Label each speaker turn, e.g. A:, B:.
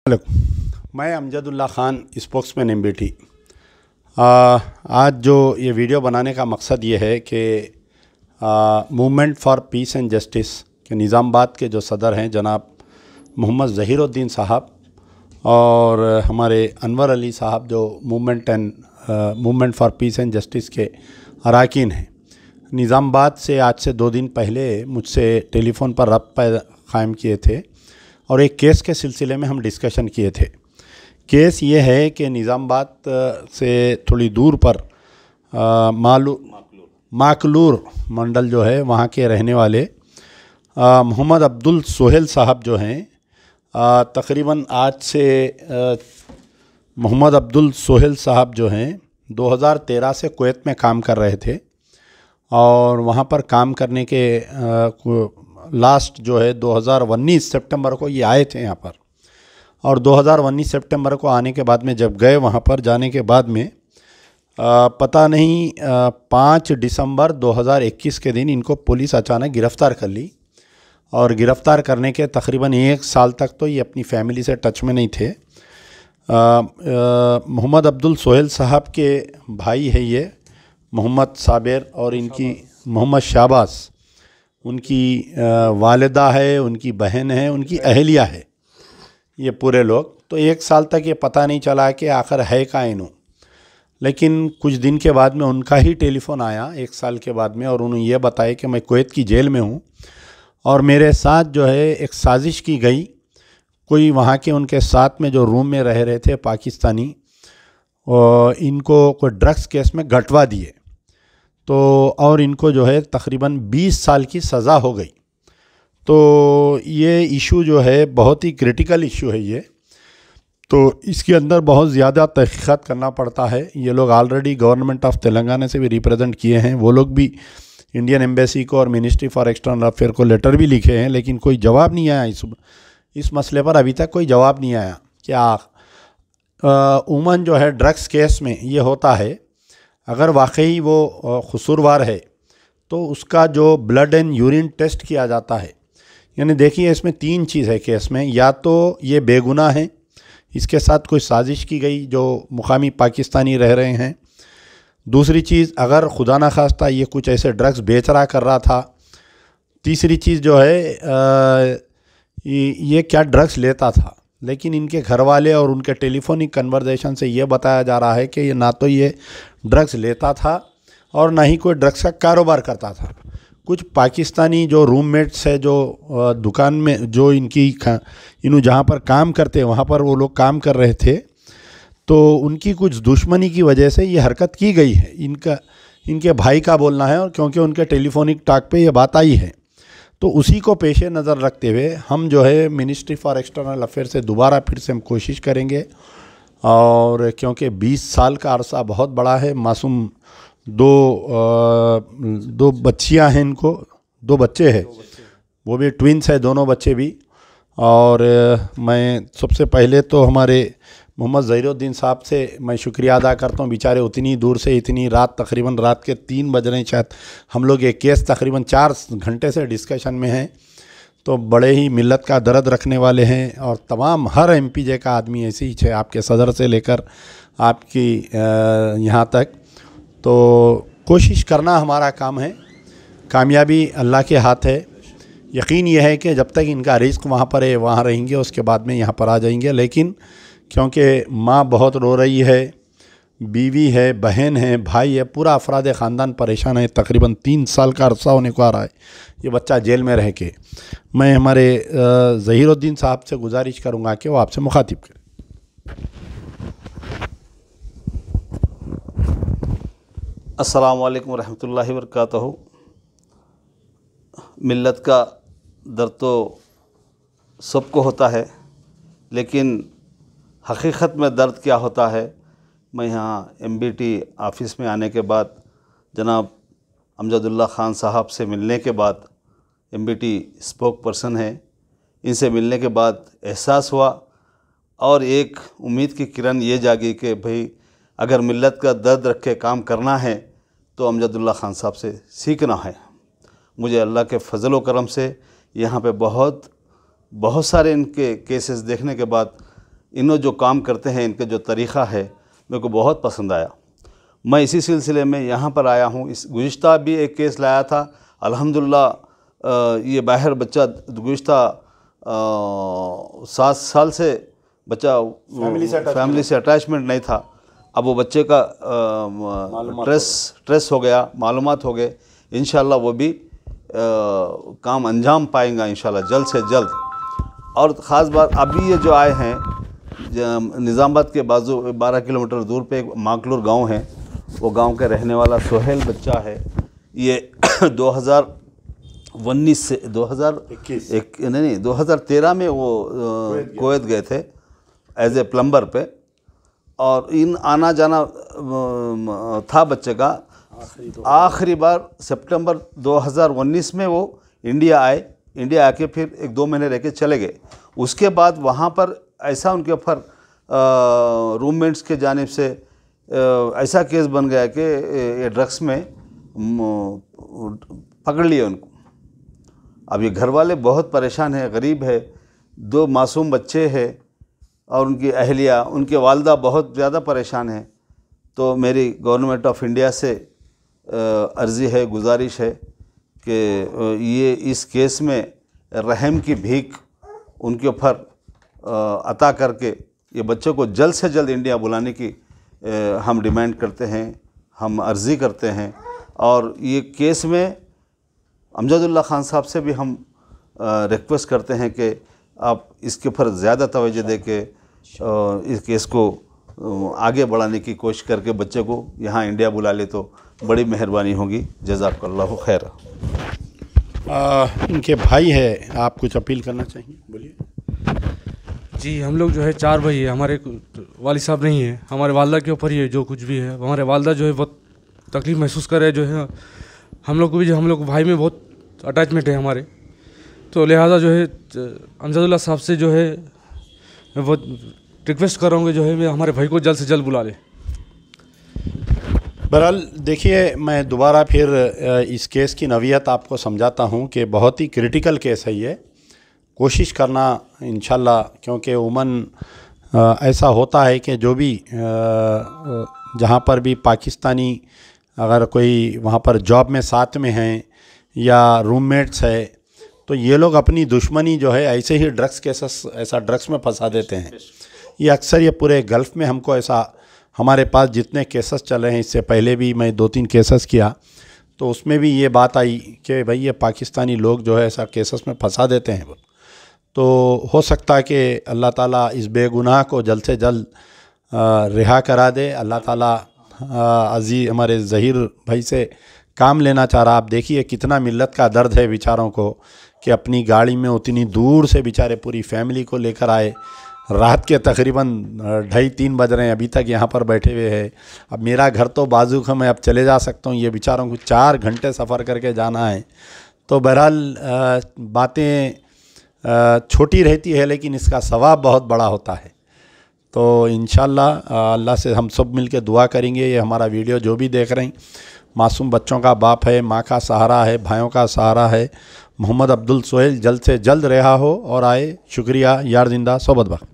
A: मैं Amjadullah Khan spokesman MBT. आज जो ये वीडियो बनाने का मकसद ये है कि movement for piece and justice के निज़ामाबाद के जो सदर हैं जनाब मोहम्मद ज़हीरुद्दीन साहब और हमारे अनवर अली साहब जो movement for piece and justice के अरकान हैं, निज़ामाबाद से आज से 2 दिन पहले मुझसे टेलीफ़ोन पर रब्ता कायम किए थे और एक केस के सिलसिले में हम डिस्कशन किए थे। केस ये है कि निज़ामाबाद से थोड़ी दूर पर माकलूर मंडल जो है वहाँ के रहने वाले मोहम्मद अब्दुल सोहेल साहब जो हैं, तकरीबन आज से मोहम्मद अब्दुल सोहेल साहब जो हैं 2013 से कुवैत में काम कर रहे थे और वहाँ पर काम करने के लास्ट जो है 2019 सितंबर को ये आए थे यहाँ पर। और 2019 सितंबर को आने के बाद में जब गए वहाँ पर, जाने के बाद में पता नहीं 5 दिसंबर 2021 के दिन इनको पुलिस अचानक गिरफ़्तार कर ली और गिरफ़्तार करने के तकरीबन 1 साल तक तो ये अपनी फैमिली से टच में नहीं थे। मोहम्मद अब्दुल सोहेल साहब के भाई है ये मोहम्मद साबिर और इनकी मोहम्मद शाहबाज, उनकी वालिदा है, उनकी बहन है, उनकी अहलिया है, ये पूरे लोग। तो 1 साल तक ये पता नहीं चला कि आखिर है का इन्हों। लेकिन कुछ दिन के बाद में उनका ही टेलीफ़ोन आया 1 साल के बाद में और उन्होंने ये बताया कि मैं कुवैत की जेल में हूँ और मेरे साथ जो है एक साजिश की गई। कोई वहाँ के उनके साथ में जो रूम में रह रहे थे पाकिस्तानी, और इनको कोई ड्रग्स केस में गटवा दिए तो और इनको जो है तकरीबन 20 साल की सज़ा हो गई। तो ये इशू जो है बहुत ही क्रिटिकल इशू है ये, तो इसके अंदर बहुत ज़्यादा तहक़ीक़ात करना पड़ता है। ये लोग ऑलरेडी गवर्नमेंट ऑफ तेलंगाना से भी रिप्रेजेंट किए हैं, वो लोग भी इंडियन एम्बेसी को और मिनिस्ट्री फॉर एक्सटर्नल अफेयर को लेटर भी लिखे हैं, लेकिन कोई जवाब नहीं आया इस मसले पर। अभी तक कोई जवाब नहीं आया। क्या उमन जो है ड्रग्स केस में ये होता है, अगर वाकई वो कसूरवार है तो उसका जो ब्लड एंड यूरिन टेस्ट किया जाता है। यानी देखिए इसमें 3 चीज़ है केस में, या तो ये बेगुनाह है, इसके साथ कोई साजिश की गई जो मुकामी पाकिस्तानी रह रहे हैं। दूसरी चीज़, अगर खुदा न खास्ता ये कुछ ऐसे ड्रग्स बेच रहा कर रहा था। तीसरी चीज़ जो है ये क्या ड्रग्स लेता था। लेकिन इनके घर वाले और उनके टेलीफोनिक कन्वर्सेशन से ये बताया जा रहा है कि ये ना तो ये ड्रग्स लेता था और ना ही कोई ड्रग्स का कारोबार करता था। कुछ पाकिस्तानी जो रूममेट्स है, जो दुकान में जो इन्हों जहाँ पर काम करते हैं वहाँ पर वो लोग काम कर रहे थे, तो उनकी कुछ दुश्मनी की वजह से ये हरकत की गई है। इनके भाई का बोलना है, और क्योंकि उनके टेलीफोनिक टॉक पे ये बात आई है, तो उसी को पेश नज़र रखते हुए हम जो है मिनिस्ट्री फॉर एक्सटर्नल अफेयर से दोबारा फिर से हम कोशिश करेंगे। और क्योंकि 20 साल का अरसा बहुत बड़ा है, मासूम दो बच्चियां हैं, इनको 2 बच्चे हैं, वो भी ट्विन्स है दोनों बच्चे भी। और मैं सबसे पहले तो हमारे मोहम्मद ज़हीरुद्दीन साहब से मैं शुक्रिया अदा करता हूँ। बेचारे उतनी दूर से इतनी रात, तकरीबन रात के 3 बज रहे हैं शायद, हम लोग ये केस तकरीबन 4 घंटे से डिस्कशन में हैं, तो बड़े ही मिल्लत का दर्द रखने वाले हैं। और तमाम हर एमपीजे का आदमी ऐसे ही है, आपके सदर से लेकर आपकी यहाँ तक। तो कोशिश करना हमारा काम है, कामयाबी अल्लाह के हाथ है। यकीन यह है कि जब तक इनका रिस्क वहाँ पर है वहाँ रहेंगे, उसके बाद में यहाँ पर आ जाएंगे। लेकिन क्योंकि माँ बहुत रो रही है, बीवी है, बहन है, भाई है, पूरा अफराद ख़ानदान परेशान है। तकरीबन 3 साल का अरसा होने को आ रहा है ये बच्चा जेल में रह के। मैं हमारे ज़हीरुद्दीन साहब से गुजारिश करूँगा कि वो आपसे मुखातिब करें।
B: अस्सलामु अलैकुम रहमतुल्लाहि व बरकातहू। मिल्लत का दर्द तो सबको होता है, लेकिन हकीकत में दर्द क्या होता है, मैं यहाँ एमबीटी ऑफ़िस में आने के बाद जनाब अमजदुल्ला ख़ान साहब से मिलने के बाद, एमबीटी स्पोक पर्सन है, इनसे मिलने के बाद एहसास हुआ और एक उम्मीद की किरण ये जागी कि भाई अगर मिल्लत का दर्द रख के काम करना है तो अमजदुल्ला ख़ान साहब से सीखना है। मुझे अल्लाह के फ़ज़ल व करम से यहाँ पे बहुत सारे इनके केसेस देखने के बाद इन्हों जो काम करते हैं, इनका जो तरीक़ा है मेरे को बहुत पसंद आया। मैं इसी सिलसिले में यहाँ पर आया हूँ। इस गुज़िश्ता भी एक केस लाया था, अल्हम्दुलिल्लाह ये बाहर बच्चा गुज़िश्ता 7 साल से बच्चा फैमिली से अटैचमेंट नहीं था। अब वो बच्चे का ट्रेस हो गया, मालूमात हो गए। इंशाल्लाह वो भी काम अंजाम पाएंगा इंशाल्लाह जल्द से जल्द। और ख़ास बात अभी ये जो आए हैं निज़ामाबाद के बाजू 12 किलोमीटर दूर पे एक माकलूर गांव है, वो गांव के रहने वाला सोहेल बच्चा है। ये 2019 से 2013 में वो कुवैत गए थे एज ए प्लम्बर पे, और इन आना जाना था बच्चे का। आखिरी बार सितंबर 2019 में वो इंडिया आए। इंडिया आके फिर 1-2 महीने रह के चले गए। उसके बाद वहाँ पर ऐसा उनके ऊपर रूममेट्स के जानिब से ऐसा केस बन गया कि ये ड्रग्स में पकड़ लिया उनको। अब ये घर वाले बहुत परेशान हैं, गरीब है, 2 मासूम बच्चे हैं और उनकी अहलिया, उनके वालदा बहुत ज़्यादा परेशान हैं। तो मेरी गवर्नमेंट ऑफ इंडिया से अर्ज़ी है, गुजारिश है कि ये इस केस में रहम की भीख उनके ऊपर अता करके ये बच्चों को जल्द से जल्द इंडिया बुलाने की हम डिमांड करते हैं, हम अर्ज़ी करते हैं। और ये केस में अमजदुल्ला खान साहब से भी हम रिक्वेस्ट करते हैं कि आप इसके ऊपर ज़्यादा तवज्जो दे के इस केस को आगे बढ़ाने की कोशिश करके बच्चे को यहाँ इंडिया बुला ले तो बड़ी मेहरबानी होगी। जज़ाकल्लाहु खैर।
A: इनके भाई है, आप कुछ अपील करना चाहिए, बोलिए।
C: जी, हम लोग जो है 4 भाई है, हमारे वालिद साहब नहीं है, हमारे वालदा के ऊपर ही है जो कुछ भी है। हमारे वालदा जो है बहुत तकलीफ़ महसूस कर रहे हैं, जो है हम लोग को भी, हम लोग भाई में बहुत अटैचमेंट है हमारे, तो लिहाजा जो है अमजदुल्ला साहब से जो है मैं बहुत रिक्वेस्ट कर रहा हूँ कि जो है मैं हमारे भाई को जल्द से जल्द बुला ले।
A: बहरहाल देखिए, मैं दोबारा फिर इस केस की नवीयत आपको समझाता हूँ कि बहुत ही क्रिटिकल केस है ये। कोशिश करना इंशाल्लाह, क्योंकि उमन ऐसा होता है कि जो भी जहाँ पर भी पाकिस्तानी अगर कोई वहाँ पर जॉब में साथ में हैं या रूममेट्स है, तो ये लोग अपनी दुश्मनी जो है ऐसे ही ड्रग्स केसेस, ऐसा ड्रग्स में फंसा देते हैं। ये अक्सर ये पूरे गल्फ़ में हमको ऐसा, हमारे पास जितने केसेस चल रहे हैं, इससे पहले भी मैं 2-3 केसेस किया तो उसमें भी ये बात आई कि भाई ये पाकिस्तानी लोग जो है ऐसा केसेस में फंसा देते हैं। तो हो सकता है कि अल्लाह ताला इस बेगुनाह को जल्द से जल्द रिहा करा दे। अल्लाह ताला अज़ीज़ हमारे ज़हीर भाई से काम लेना चाह रहा। आप देखिए कितना मिल्लत का दर्द है बेचारों को कि अपनी गाड़ी में उतनी दूर से बेचारे पूरी फैमिली को लेकर आए। रात के तकरीबन 2:30-3 बज रहे हैं, अभी तक यहाँ पर बैठे हुए हैं। अब मेरा घर तो बाजू का, मैं अब चले जा सकता हूँ, ये बेचारों को 4 घंटे सफ़र करके जाना है। तो बहरहाल बातें छोटी रहती है लेकिन इसका सवाब बहुत बड़ा होता है। तो इंशाल्लाह अल्लाह से हम सब मिल के दुआ करेंगे। ये हमारा वीडियो जो भी देख रहे हैं, मासूम बच्चों का बाप है, माँ का सहारा है, भाइयों का सहारा है। मोहम्मद अब्दुल सोहेल जल्द से जल्द रिहा हो और आए। शुक्रिया। यार जिंदा सोबत बख्त।